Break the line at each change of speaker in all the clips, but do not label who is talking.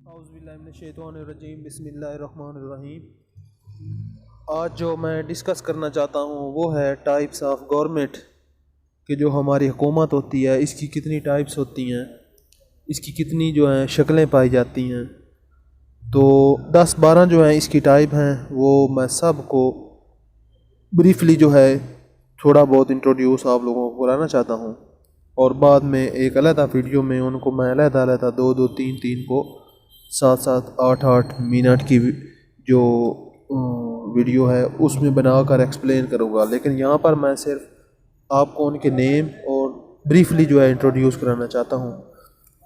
اعوذ باللہ من الشیطان الرجیم، بسم اللہ الرحمن الرحیم۔ آج جو میں ڈسکس کرنا چاہتا ہوں وہ ہے ٹائپس آف گورنمنٹ، کہ جو ہماری حکومت ہوتی ہے اس کی کتنی ٹائپس ہوتی ہیں، اس کی کتنی جو ہیں شکلیں پائی جاتی ہیں۔ تو 10-12 جو ہیں اس کی ٹائپ ہیں، وہ میں سب کو بریفلی جو ہے تھوڑا بہت انٹروڈیوس آپ لوگوں کو کرانا چاہتا ہوں، اور بعد میں ایک علیحدہ ویڈیو میں ان کو میں علیحدہ 2-3 کو 7-8 منٹ کی جو ویڈیو ہے اس میں بنا کر ایکسپلین کروں گا، لیکن یہاں پر میں صرف آپ کو ان کے نیم اور بریفلی جو ہے انٹروڈیوس کرانا چاہتا ہوں۔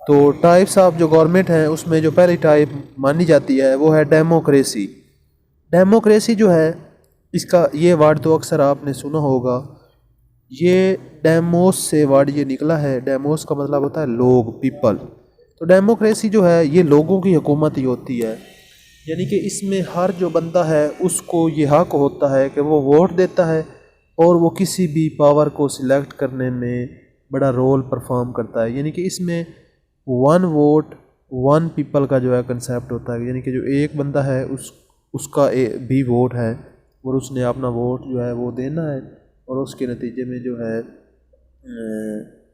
تو ٹائپس آف جو گورنمنٹ ہیں اس میں جو پہلی ٹائپ مانی جاتی ہے وہ ہے ڈیموکریسی۔ ڈیموکریسی جو ہے اس کا یہ ورڈ تو اکثر آپ نے سنا ہوگا، یہ ڈیموس سے ورڈ یہ نکلا ہے۔ ڈیموس کا مطلب ہوتا ہے لوگ، پیپل۔ تو ڈیموکریسی جو ہے یہ لوگوں کی حکومت ہی ہوتی ہے، یعنی کہ اس میں ہر جو بندہ ہے اس کو یہ حق ہوتا ہے کہ وہ ووٹ دیتا ہے اور وہ کسی بھی پاور کو سلیکٹ کرنے میں بڑا رول پرفارم کرتا ہے، یعنی کہ اس میں 1 ووٹ 1 پیپل کا جو ہے کنسیپٹ ہوتا ہے، یعنی کہ جو ایک بندہ ہے اس کا بھی ووٹ ہے اور اس نے اپنا ووٹ جو ہے وہ دینا ہے، اور اس کے نتیجے میں جو ہے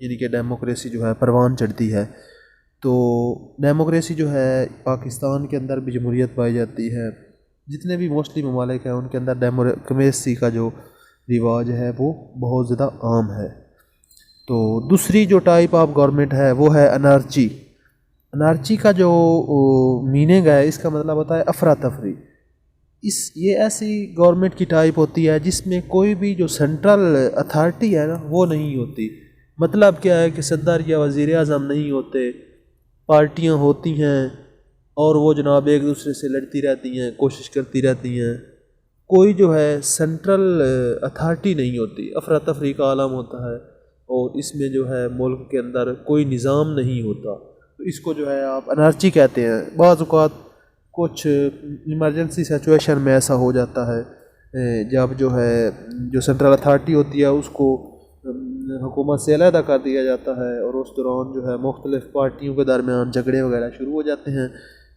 یعنی کہ ڈیموکریسی جو ہے پروان چڑھتی ہے۔ تو ڈیموکریسی جو ہے پاکستان کے اندر بھی جمہوریت پائی جاتی ہے، جتنے بھی موسٹلی ممالک ہیں ان کے اندر ڈیموکریسی کا جو رواج ہے وہ بہت زیادہ عام ہے۔ تو دوسری جو ٹائپ آف گورنمنٹ ہے وہ ہے انارچی۔ انارچی کا جو میننگ ہے اس کا مطلب ہوتا ہے افراتفری۔ یہ ایسی گورنمنٹ کی ٹائپ ہوتی ہے جس میں کوئی بھی جو سینٹرل اتھارٹی ہے نا وہ نہیں ہوتی۔ مطلب کیا ہے کہ صدر یا وزیر اعظم نہیں ہوتے، پارٹیاں ہوتی ہیں اور وہ جناب ایک دوسرے سے لڑتی رہتی ہیں، کوشش کرتی رہتی ہیں، کوئی جو ہے سینٹرل اتھارٹی نہیں ہوتی، افراتفری کا عالم ہوتا ہے، اور اس میں جو ہے ملک کے اندر کوئی نظام نہیں ہوتا۔ تو اس کو جو ہے آپ انارچی کہتے ہیں۔ بعض اوقات کچھ ایمرجنسی سچویشن میں ایسا ہو جاتا ہے جب جو ہے جو سینٹرل اتھارٹی ہوتی ہے اس کو حکومت سے علیحدہ کر دیا جاتا ہے، اور اس دوران جو ہے مختلف پارٹیوں کے درمیان جھگڑے وغیرہ شروع ہو جاتے ہیں،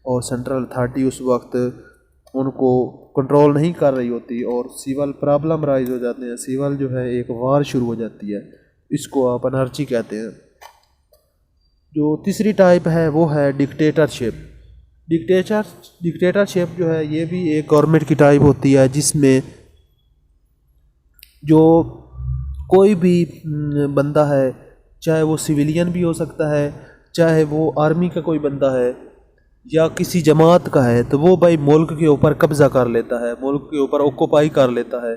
اور سینٹرل اتھارٹی اس وقت ان کو کنٹرول نہیں کر رہی ہوتی اور سیول پرابلم رائز ہو جاتے ہیں، سیول جو ہے ایک وار شروع ہو جاتی ہے، اس کو آپ انارچی کہتے ہیں۔ جو تیسری ٹائپ ہے وہ ہے ڈکٹیٹرشپ۔ ڈکٹیٹرشپ جو ہے یہ بھی ایک گورنمنٹ کی ٹائپ ہوتی ہے جس میں جو کوئی بھی بندہ ہے، چاہے وہ سویلین بھی ہو سکتا ہے، چاہے وہ آرمی کا کوئی بندہ ہے یا کسی جماعت کا ہے، تو وہ بھائی ملک کے اوپر قبضہ کر لیتا ہے، ملک کے اوپر آکوپائی کر لیتا ہے،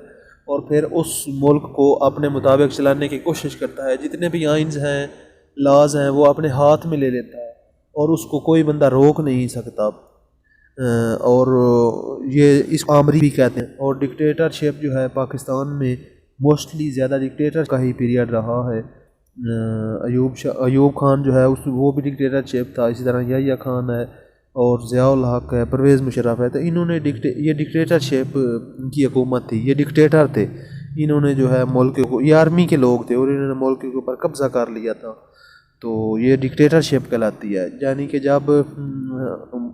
اور پھر اس ملک کو اپنے مطابق چلانے کی کوشش کرتا ہے۔ جتنے بھی آئینز ہیں، لاز ہیں، وہ اپنے ہاتھ میں لے لیتا ہے اور اس کو کوئی بندہ روک نہیں سکتا، اور یہ اس کو آمری بھی کہتے ہیں۔ اور ڈکٹیٹرشپ جو ہے پاکستان میں موسٹلی زیادہ ڈکٹیٹر کا ہی پیریڈ رہا ہے۔ ایوب خان جو ہے وہ بھی ڈکٹیٹرشپ تھا، اسی طرح یحییٰ خان ہے اور ضیاء الحق ہے، پرویز مشرف ہے، تو انہوں نے یہ ڈکٹیٹرشپ کی حکومت تھی، یہ ڈکٹیٹر تھے، انہوں نے جو ہے ملک کو، یہ آرمی کے لوگ تھے اور انہوں نے ملک کے اوپر قبضہ کر لیا تھا، تو یہ ڈکٹیٹرشپ کہلاتی ہے۔ یعنی کہ جب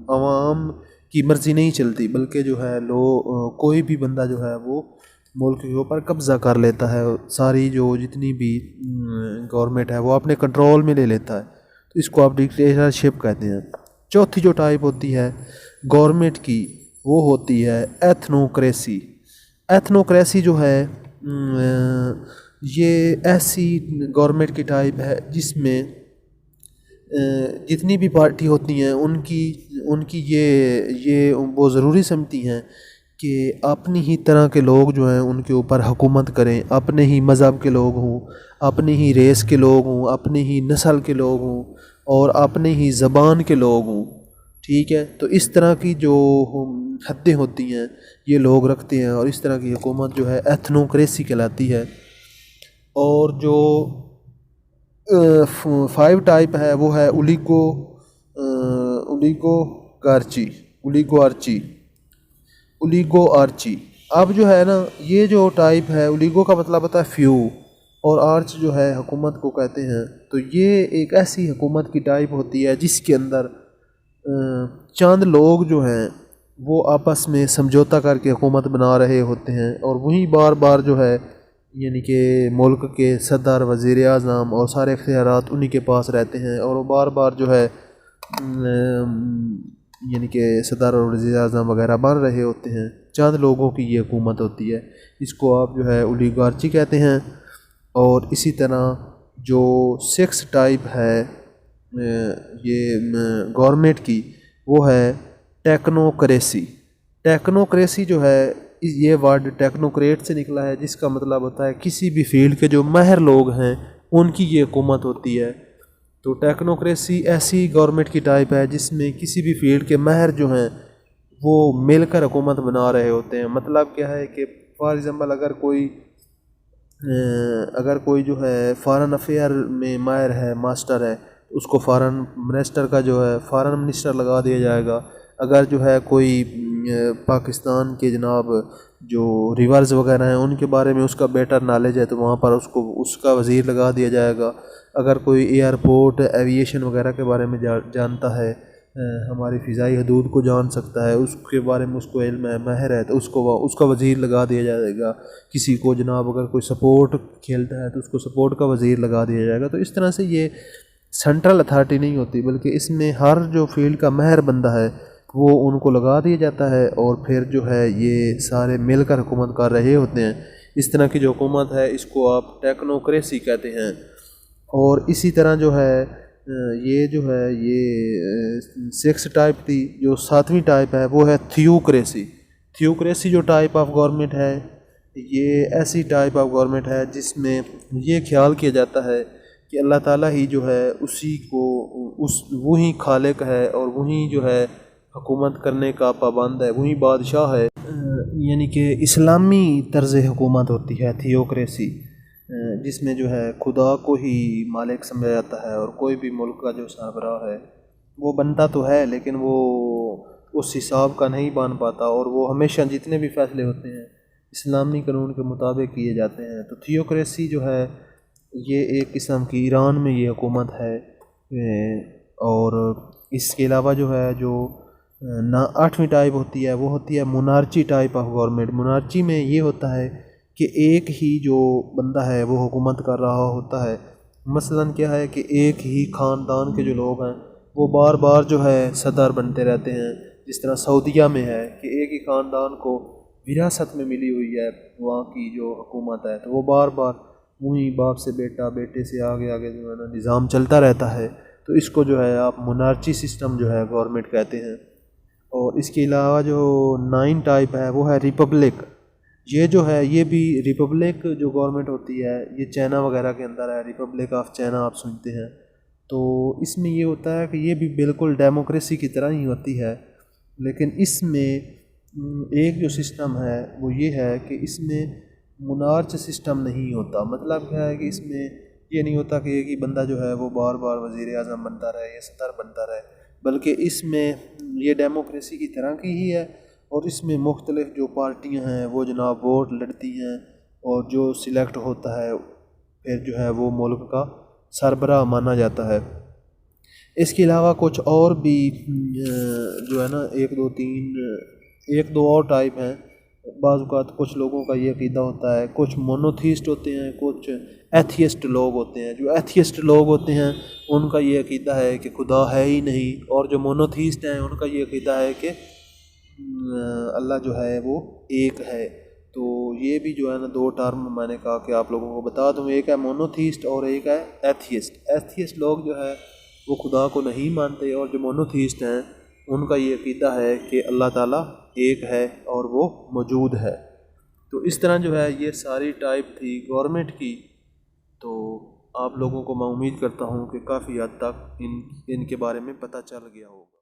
عوام کی مرضی نہیں چلتی بلکہ جو ہے کوئی بھی بندہ جو ہے وہ ملک کے اوپر قبضہ کر لیتا ہے، ساری جو جتنی بھی گورنمنٹ ہے وہ اپنے کنٹرول میں لے لیتا ہے، تو اس کو آپ ڈکٹیٹرشپ کہتے ہیں۔ چوتھی جو ٹائپ ہوتی ہے گورنمنٹ کی وہ ہوتی ہے ایتھنوکریسی۔ ایتھنوکریسی جو ہے یہ ایسی گورنمنٹ کی ٹائپ ہے جس میں جتنی بھی پارٹی ہوتی ہیں ان کی یہ وہ ضروری سمجھتی ہیں کہ اپنی ہی طرح کے لوگ جو ہیں ان کے اوپر حکومت کریں، اپنے ہی مذہب کے لوگ ہوں، اپنی ہی ریس کے لوگ ہوں، اپنی ہی نسل کے لوگ ہوں اور اپنے ہی زبان کے لوگ ہوں، ٹھیک ہے۔ تو اس طرح کی جو حدیں ہوتی ہیں یہ لوگ رکھتے ہیں، اور اس طرح کی حکومت جو ہے ایتھنوکریسی کہلاتی ہے۔ اور جو 5 ٹائپ ہے وہ ہے اولیگو آرچی۔ اب جو ہے نا یہ جو ٹائپ ہے، اولیگو کا مطلب ہوتا ہے فیو، اور آرچ جو ہے حکومت کو کہتے ہیں، تو یہ ایک ایسی حکومت کی ٹائپ ہوتی ہے جس کے اندر چند لوگ جو ہیں وہ آپس میں سمجھوتا کر کے حکومت بنا رہے ہوتے ہیں، اور وہی بار بار جو ہے یعنی کہ ملک کے صدر، وزیر اعظم اور سارے اختیارات انہی کے پاس رہتے ہیں، اور وہ بار بار جو ہے یعنی کہ صدر اور وزیر اعظم وغیرہ بن رہے ہوتے ہیں۔ چند لوگوں کی یہ حکومت ہوتی ہے، اس کو آپ جو ہے اولیگارچی کہتے ہیں۔ اور اسی طرح جو سکس ٹائپ ہے یہ گورنمنٹ کی، وہ ہے ٹیکنوکریسی۔ ٹیکنوکریسی جو ہے یہ ورڈ ٹیکنوکریٹ سے نکلا ہے، جس کا مطلب ہوتا ہے کسی بھی فیلڈ کے جو ماہر لوگ ہیں ان کی یہ حکومت ہوتی ہے۔ تو ٹیکنوکریسی ایسی گورنمنٹ کی ٹائپ ہے جس میں کسی بھی فیلڈ کے ماہر جو ہیں وہ مل کر حکومت بنا رہے ہوتے ہیں۔ مطلب کیا ہے کہ فار ایگزامپل اگر کوئی جو ہے فارن افیئر میں ماہر ہے، ماسٹر ہے، اس کو فارن منسٹر کا جو ہے فارن منسٹر لگا دیا جائے گا۔ اگر جو ہے کوئی پاکستان کے جناب جو ریورز وغیرہ ہیں ان کے بارے میں اس کا بیٹر نالج ہے تو وہاں پر اس کا وزیر لگا دیا جائے گا۔ اگر کوئی ایئرپورٹ، ایویشن وغیرہ کے بارے میں جانتا ہے، ہماری فضائی حدود کو جان سکتا ہے، اس کے بارے میں اس کو علم ہے، ماہر ہے، تو اس کا وزیر لگا دیا جائے گا۔ کسی کو جناب اگر کوئی سپورٹ کھیلتا ہے تو اس کو سپورٹ کا وزیر لگا دیا جائے گا۔ تو اس طرح سے یہ سینٹرل اتھارٹی نہیں ہوتی، بلکہ اس میں ہر جو فیلڈ کا ماہر بندہ ہے وہ ان کو لگا دیا جاتا ہے، اور پھر جو ہے یہ سارے مل کر حکومت کر رہے ہوتے ہیں۔ اس طرح کی جو حکومت ہے اس کو آپ ٹیکنوکریسی کہتے ہیں۔ اور اسی طرح جو ہے یہ سکس ٹائپ تھی، جو ساتویں ٹائپ ہے وہ ہے تھیوکریسی۔ تھیوکریسی جو ٹائپ آف گورنمنٹ ہے یہ ایسی ٹائپ آف گورنمنٹ ہے جس میں یہ خیال کیا جاتا ہے کہ اللہ تعالیٰ ہی جو ہے وہی خالق ہے، اور وہی جو ہے حکومت کرنے کا پابند ہے، وہی بادشاہ ہے۔ یعنی کہ اسلامی طرز حکومت ہوتی ہے تھیوکریسی، جس میں جو ہے خدا کو ہی مالک سمجھا جاتا ہے، اور کوئی بھی ملک کا جو سربراہ ہے وہ بنتا تو ہے لیکن وہ اس حساب کا نہیں بن پاتا، اور وہ ہمیشہ جتنے بھی فیصلے ہوتے ہیں اسلامی قانون کے مطابق کیے جاتے ہیں۔ تو تھیوکریسی جو ہے یہ ایک قسم کی ایران میں یہ حکومت ہے۔ اور اس کے علاوہ جو ہے جو آٹھویں ٹائپ ہوتی ہے وہ ہوتی ہے مونارچی ٹائپ آف گورنمنٹ۔ مونارچی میں یہ ہوتا ہے کہ ایک ہی جو بندہ ہے وہ حکومت کر رہا ہوتا ہے۔ مثلاً کیا ہے کہ ایک ہی خاندان کے جو لوگ ہیں وہ بار بار جو ہے صدر بنتے رہتے ہیں، جس طرح سعودیہ میں ہے کہ ایک ہی خاندان کو وراثت میں ملی ہوئی ہے وہاں کی جو حکومت ہے، تو وہ بار بار وہی باپ سے بیٹا، بیٹے سے آگے آگے جو ہے نا نظام چلتا رہتا ہے۔ تو اس کو جو ہے آپ مونارچی سسٹم جو ہے گورنمنٹ کہتے ہیں۔ اور اس کے علاوہ جو 9 ٹائپ ہے وہ ہے ریپبلک۔ یہ جو ہے یہ بھی ریپبلک جو گورنمنٹ ہوتی ہے یہ چائنا وغیرہ کے اندر ہے، ریپبلک آف چائنا آپ سنتے ہیں۔ تو اس میں یہ ہوتا ہے کہ یہ بھی بالکل ڈیموکریسی کی طرح ہی ہوتی ہے، لیکن اس میں ایک جو سسٹم ہے وہ یہ ہے کہ اس میں مونارچ سسٹم نہیں ہوتا۔ مطلب کیا ہے کہ اس میں یہ نہیں ہوتا کہ ایک ہی بندہ جو ہے وہ بار بار وزیر اعظم بنتا رہے یا صدر بنتا رہے، بلکہ اس میں یہ ڈیموکریسی کی طرح کی ہی ہے، اور اس میں مختلف جو پارٹیاں ہیں وہ جناب ووٹ لڑتی ہیں، اور جو سلیکٹ ہوتا ہے پھر جو ہے وہ ملک کا سربراہ مانا جاتا ہے۔ اس کے علاوہ کچھ اور بھی جو ہے نا ایک دو اور ٹائپ ہیں۔ بعض اوقات کچھ لوگوں کا یہ عقیدہ ہوتا ہے، کچھ مونوتھیسٹ ہوتے ہیں، کچھ ایتھیسٹ لوگ ہوتے ہیں۔ جو ایتھیسٹ لوگ ہوتے ہیں ان کا یہ عقیدہ ہے کہ خدا ہے ہی نہیں، اور جو مونوتھیسٹ ہیں ان کا یہ عقیدہ ہے کہ اللہ جو ہے وہ ایک ہے۔ تو یہ بھی جو ہے نا 2 ٹرم میں نے کہا کہ آپ لوگوں کو بتا دوں، ایک ہے مونوتھیسٹ اور ایک ہے ایتھیسٹ۔ ایتھیسٹ لوگ جو ہے وہ خدا کو نہیں مانتے، اور جو مونوتھیسٹ ہیں ان کا یہ عقیدہ ہے کہ اللہ تعالیٰ ایک ہے اور وہ موجود ہے۔ تو اس طرح جو ہے یہ ساری ٹائپ تھی گورنمنٹ کی۔ تو آپ لوگوں کو میں امید کرتا ہوں کہ کافی حد تک ان کے بارے میں پتہ چل گیا ہوگا۔